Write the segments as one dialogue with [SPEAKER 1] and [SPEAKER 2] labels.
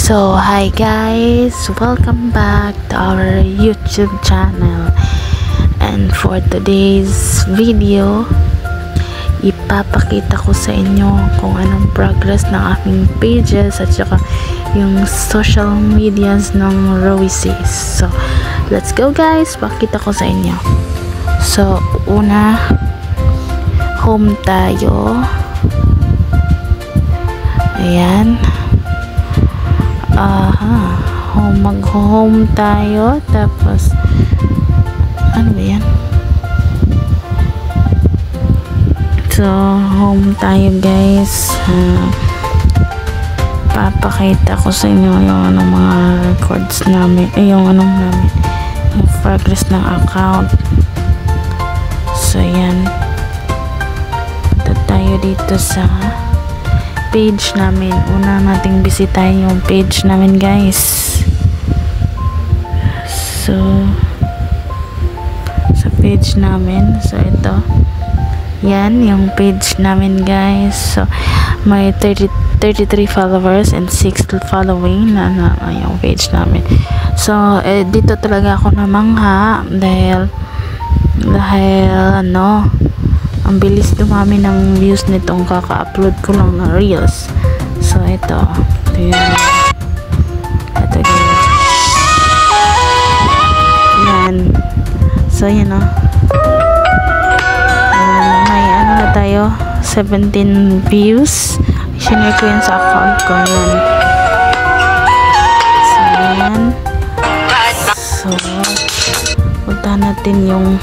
[SPEAKER 1] So, hi guys, welcome back to our YouTube channel. And for today's video, ipapakita ko sa inyo kung anong progress ng aking pages at saka yung social medias ng Roices. So, let's go guys, pakita ko sa inyo. So, una, home tayo. Ayan. Mag-home tayo. Tapos, ano ba yan? So, home tayo guys. Papakita ko sa inyo yung mga records namin. Yung progress ng account. So, yan. Punta tayo dito sa page namin. Una nating bisitahin yung page namin guys. So sa page namin, so ito yan yung page namin guys. So may 33 followers and 6 following na yung page namin. So dito talaga ako namangha dahil ang bilis dumami ng views nitong kaka-upload ko lang na reels. So ito yan. Ito yan. So yan may na tayo 17 views. Sinare ko yan sa account ko yan. So yan. So punta natin yung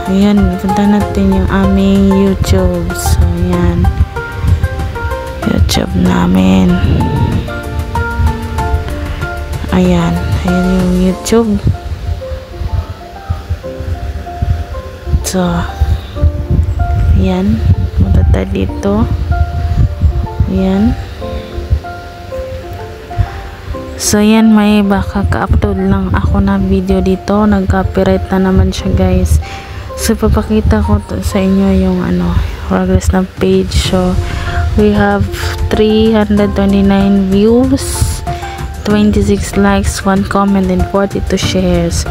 [SPEAKER 1] ayan, punta natin yung aming YouTube. So, ayan. YouTube namin. Ayan. Ayan yung YouTube. So, ayan. Punta tayo dito. Ayan. So, yan, may baka ka-upload lang ako na video dito. Nag-copyright na naman siya, guys. So, papakita ko sa inyo yung progress ng page. So, we have 329 views, 26 likes, 1 comment, and 42 shares.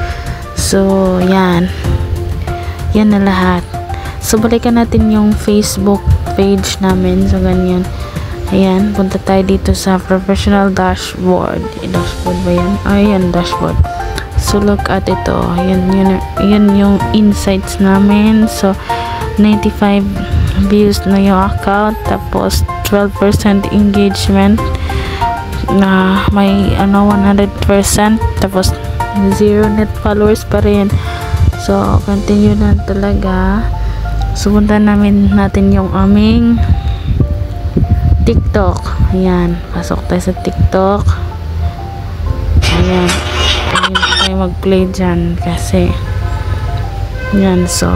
[SPEAKER 1] So, yan. Yan na lahat. So, balikan natin yung Facebook page namin. So, ganyan. Ayan, punta tayo dito sa professional dashboard. Dashboard ba yan? Ayan, dashboard. So, look at ito. Yan yung insights namin. So, 95 views na yung account. Tapos, 12% engagement. Na may 100%. Tapos, 0 net followers pa rin. So, continue na talaga. So, punta natin yung aming TikTok. Ayan. Pasok tayo sa TikTok. Ayan. Hindi tayo mag-play dyan kasi yan. So,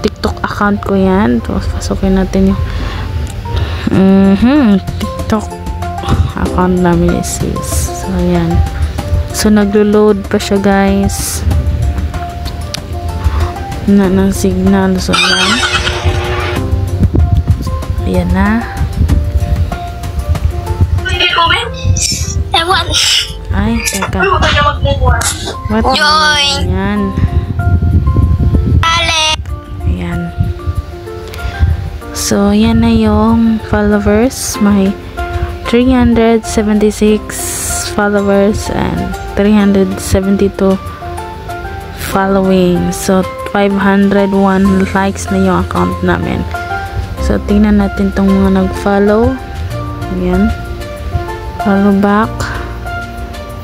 [SPEAKER 1] TikTok account ko yan. So, pasukin natin yung TikTok account namin is So, ayan. So, naglo-load pa siya guys. Ng signal. So, ayan. Ayan na. Ay, teka. What?
[SPEAKER 2] Join.
[SPEAKER 1] Ayan. Ayan. So, yan na yung followers. May 376 followers and 372 following. So, 501 likes na yung account namin. So, tingnan natin tong mga nag-follow. Ayan. Follow back.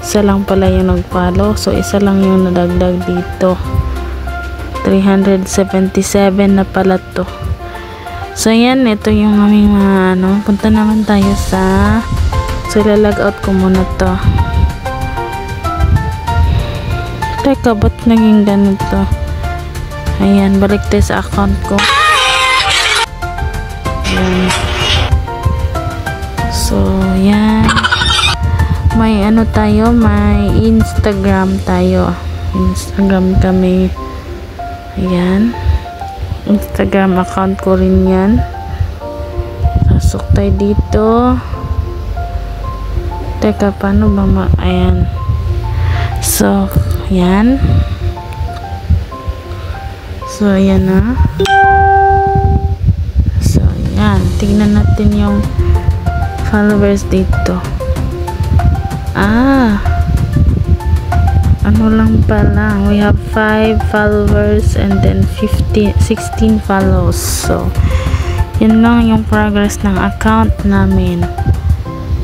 [SPEAKER 1] Isa lang pala yung nag-follow. So, isa lang yung nadagdag dito. 377 na pala to. So, yan. Ito yung aming mga punta naman tayo sa so, ilalag out ko muna to. Teka, ba't naging ganito? Ayan. Balik tayo sa account ko. Ayan. So, yan. May tayo, may Instagram tayo. Instagram kami. Ayan. Instagram account ko rin yan. Pasok tayo dito. Teka, paano ba ayan. So, yan. So, ayan na. So, yan. Tignan natin yung followers dito. Ano lang pala. We have 5 followers and then 16 follows. So, yun lang yung progress ng account namin.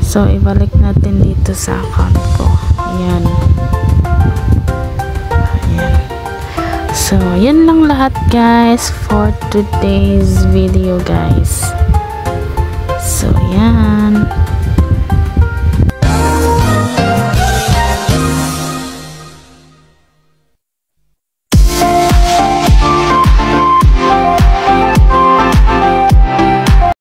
[SPEAKER 1] So, ibalik natin dito sa account ko. Ayan. Ayan. So, yan lang lahat guys for today's video guys. So, yan.